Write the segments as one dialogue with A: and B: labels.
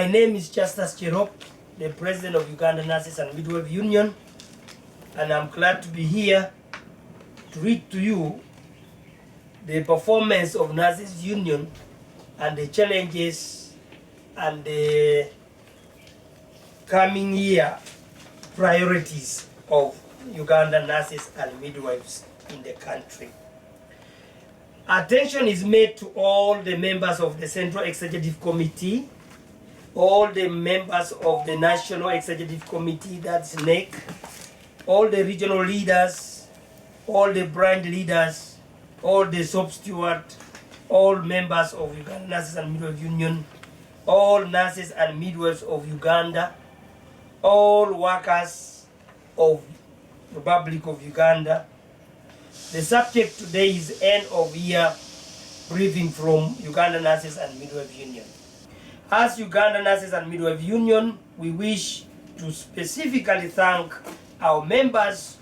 A: My name is Justus Cherop, the President of Uganda Nurses Midwives Union, and I'm glad to be here to read to you the performance of Nurses Union and the challenges and the coming year priorities of Uganda nurses and midwives in the country. Attention is made to all the members of the Central Executive Committee, all the members of the National Executive Committee, that's NEC, all the regional leaders, all the brand leaders, all the sub-steward, all members of Uganda Nurses and Midwives Union, all nurses and midwives of Uganda, all workers of Republic of Uganda. The subject today is end of year briefing from Uganda Nurses and Midwives Union. As Uganda Nurses and Midwives Union, we wish to specifically thank our members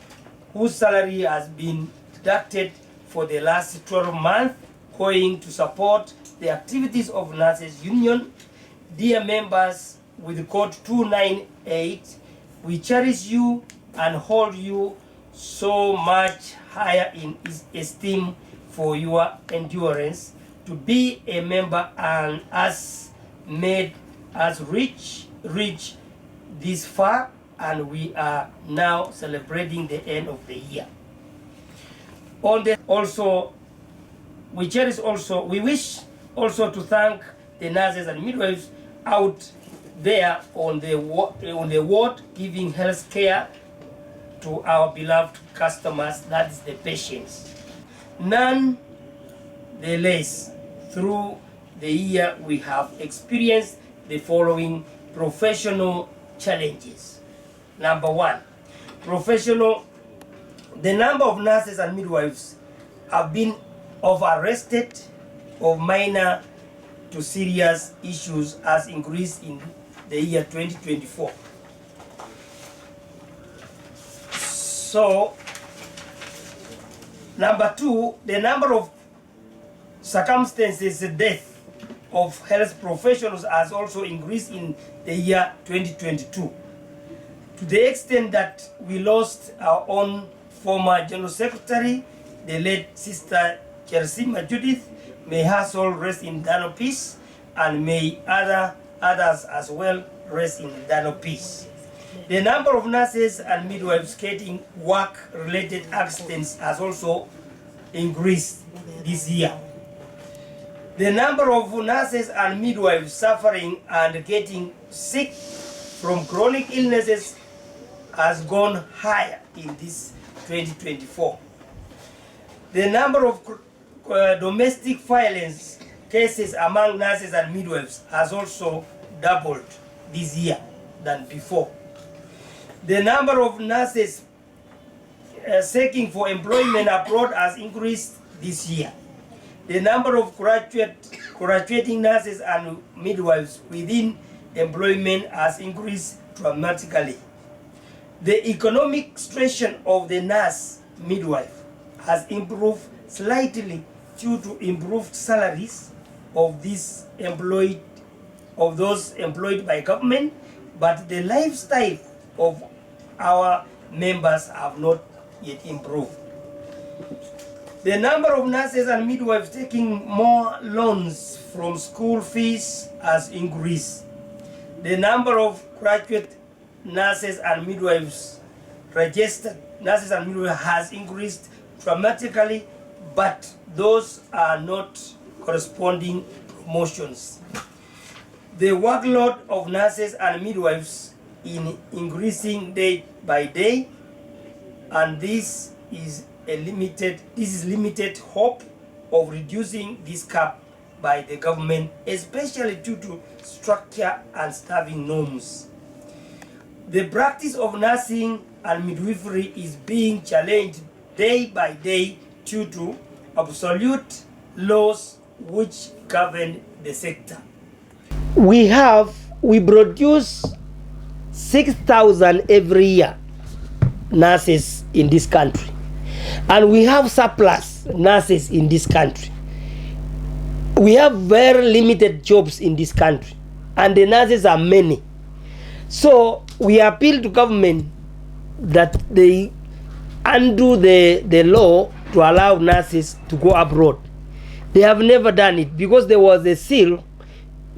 A: whose salary has been deducted for the last 12 months going to support the activities of Nurses Union. Dear members, with code 298, we cherish you and hold you so much higher in esteem for your endurance to be a member and has made us reach this far, and we are now celebrating the end of the year. We wish also to thank the nurses and midwives out there on the ward giving health care to our beloved customers, that is the patients. Nonetheless, through the year we have experienced the following professional challenges. Number one, the number of nurses and midwives have been arrested of minor to serious issues has increased in the year 2024. So, number two, the number of circumstances death of health professionals has also increased in the year 2022. To the extent that we lost our own former General Secretary, the late Sister Chersima Judith. May her soul rest in eternal peace, and may others as well rest in eternal peace. The number of nurses and midwives getting work-related accidents has also increased this year. The number of nurses and midwives suffering and getting sick from chronic illnesses has gone higher in this 2024. The number of domestic violence cases among nurses and midwives has also doubled this year than before. The number of nurses seeking for employment abroad has increased this year. The number of graduating nurses and midwives within employment has increased dramatically. The economic situation of the nurse midwife has improved slightly due to improved salaries of those employed by government, but the lifestyle of our members have not yet improved. The number of nurses and midwives taking more loans from school fees has increased. The number of graduate nurses and midwives, registered nurses and midwives, has increased dramatically, but those are not corresponding promotions. The workload of nurses and midwives is increasing day by day, and this is limited hope of reducing this gap by the government, especially due to structure and staffing norms. The practice of nursing and midwifery is being challenged day by day due to absolute laws which govern the sector. We produce 6,000 every year nurses in this country, and we have surplus nurses in this country. We have very limited jobs in this country, and the nurses are many. So we appeal to government that they undo the law to allow nurses to go abroad. They have never done it because there was a seal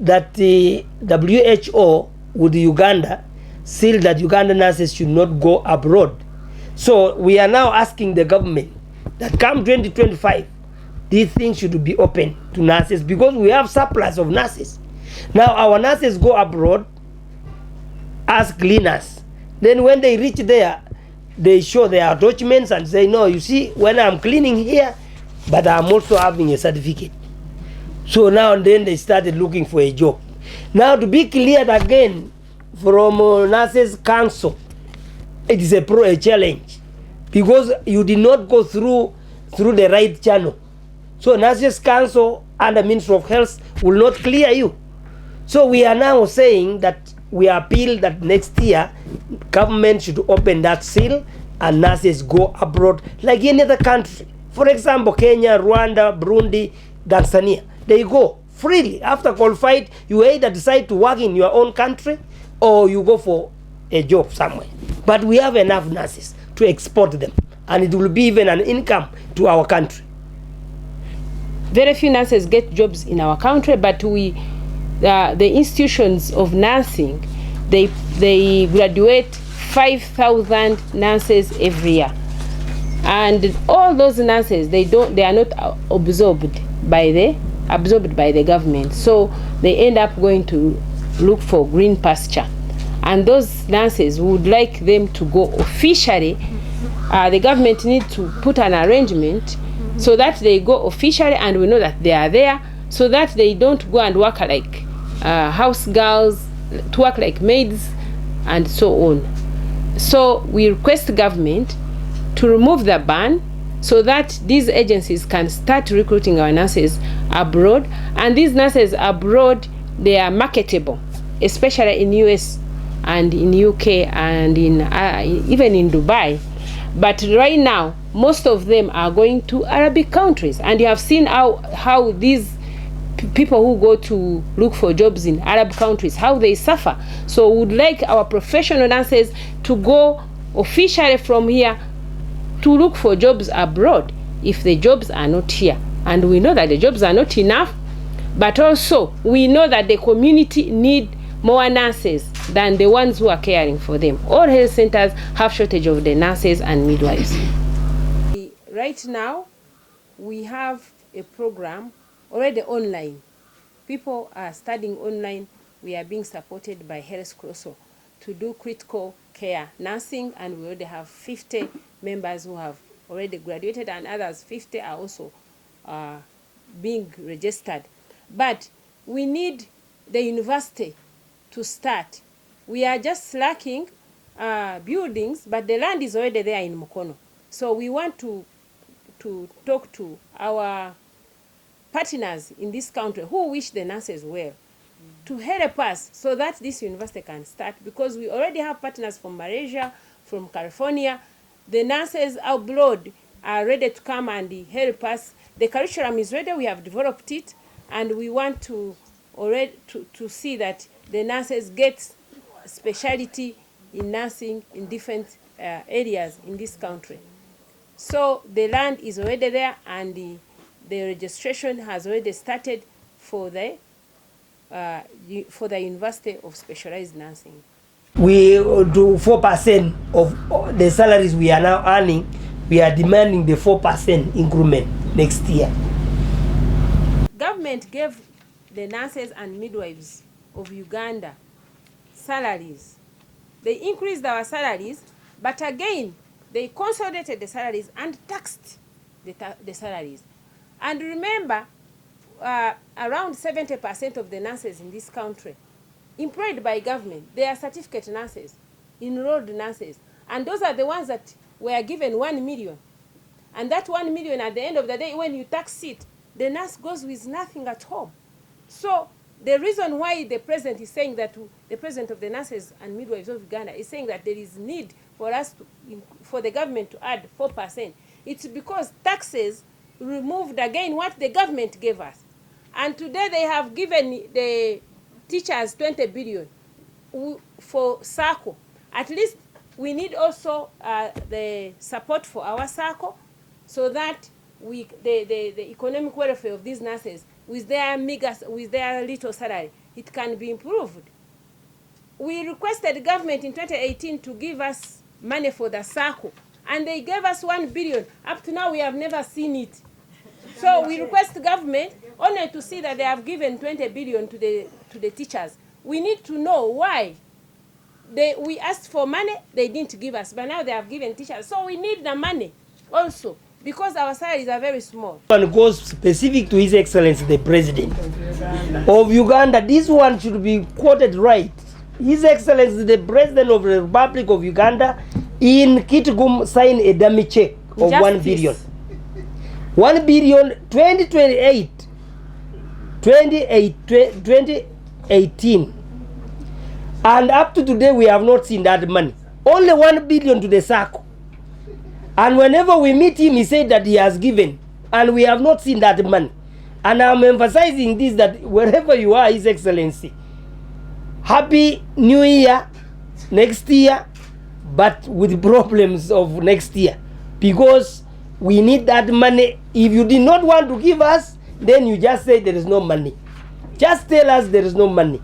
A: that the WHO with Uganda sealed that Uganda nurses should not go abroad. So we are now asking the government that come 2025, these things should be open to nurses because we have surplus of nurses. Now our nurses go abroad as cleaners. Then when they reach there, they show their documents and say, no, you see, when I'm cleaning here, but I'm also having a certificate. So now and then they started looking for a job. Now to be cleared again from Nurses Council, it is a challenge because you did not go through the right channel. So Nurses Council and the Ministry of Health will not clear you. So we are now saying that we appeal that next year government should open that seal and nurses go abroad like any other country. For example, Kenya, Rwanda, Burundi, Tanzania. They go freely. After qualified, you either decide to work in your own country or you go for a job somewhere. But we have enough nurses to export them, and it will be even an income to our country.
B: Very few nurses get jobs in our country, but the institutions of nursing, they graduate 5,000 nurses every year, and all those nurses they are not absorbed by the government, so they end up going to look for green pasture. And those nurses would like them to go officially. The government needs to put an arrangement so that they go officially and we know that they are there, so that they don't go and work like house girls, to work like maids and so on. So we request the government to remove the ban so that these agencies can start recruiting our nurses abroad. And these nurses abroad, they are marketable, especially in US and in UK and in even in Dubai. But right now, most of them are going to Arabic countries, and you have seen how these people who go to look for jobs in Arab countries, how they suffer. So we would like our professional nurses to go officially from here to look for jobs abroad if the jobs are not here. And we know that the jobs are not enough, but also we know that the community need more nurses than the ones who are caring for them. All health centers have shortage of the nurses and midwives. Right now, we have a program already online. People are studying online. We are being supported by Health Crosso to do critical care nursing, and we already have 50 members who have already graduated, and others 50 are also being registered. But we need the university to start. We are just lacking buildings, but the land is already there in Mukono. So we want to talk to our partners in this country who wish the nurses well to help us so that this university can start, because we already have partners from Malaysia, from California. The nurses abroad are ready to come and help us. The curriculum is ready, we have developed it, and we want to see that the nurses get specialty in nursing in different areas in this country. So the land is already there, and the registration has already started for the University of Specialized Nursing.
A: We do 4% of the salaries we are now earning. We are demanding the 4% increment next year.
B: Government gave the nurses and midwives of Uganda salaries. They increased our salaries, but again, they consolidated the salaries and taxed the salaries. And remember, around 70% of the nurses in this country employed by government, they are certificate nurses, enrolled nurses, and those are the ones that were given 1 million. And that 1 million, at the end of the day, when you tax it, the nurse goes with nothing at home. So the reason why the president is saying that, the president of the Nurses and Midwives of Uganda is saying that there is need for us for the government to add 4%, it's because taxes removed again what the government gave us. And today they have given the teachers 20 billion for SACCO. At least we need also the support for our SACCO, so that the economic welfare of these nurses, with their little salary, it can be improved. We requested the government in 2018 to give us money for the SACCO, and they gave us 1 billion. Up to now, we have never seen it. So we request the government only to see that they have given 20 billion to the teachers. We need to know why. We asked for money, they didn't give us, but now they have given teachers. So we need the money also, because our salaries are very small.
A: One goes specific to His Excellency the President of Uganda. This one should be quoted right. His Excellency the President of the Republic of Uganda in Kitgum signed a dummy check of Justice. 1 billion. 1 billion 2018. And up to today, we have not seen that money. Only 1 billion to the SACCO. And whenever we meet him, he said that he has given. And we have not seen that money. And I'm emphasizing this, that wherever you are, His Excellency, Happy New Year next year, but with problems of next year. Because we need that money. If you did not want to give us, then you just say there is no money. Just tell us there is no money.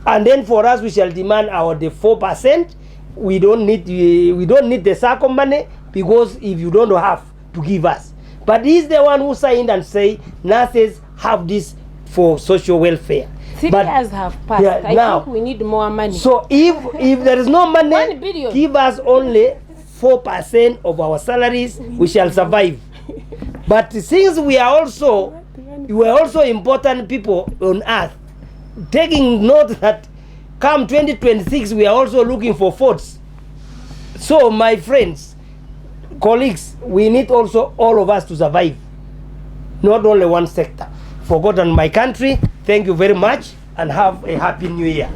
A: And then for us, we shall demand the 4%. We don't need the SACCO money, because if you don't have to give us. But he's the one who signed and say nurses have this for social welfare.
B: 3 years have passed. Yeah, I think we need more money.
A: So if there is no money,
B: 1 billion.
A: Give us only 4% of our salaries, we shall survive. But since we are also important people on earth, taking note that come 2026, we are also looking for votes. So my friends, colleagues, we need also all of us to survive, not only one sector. Forgotten my country. Thank you very much, and have a happy new year.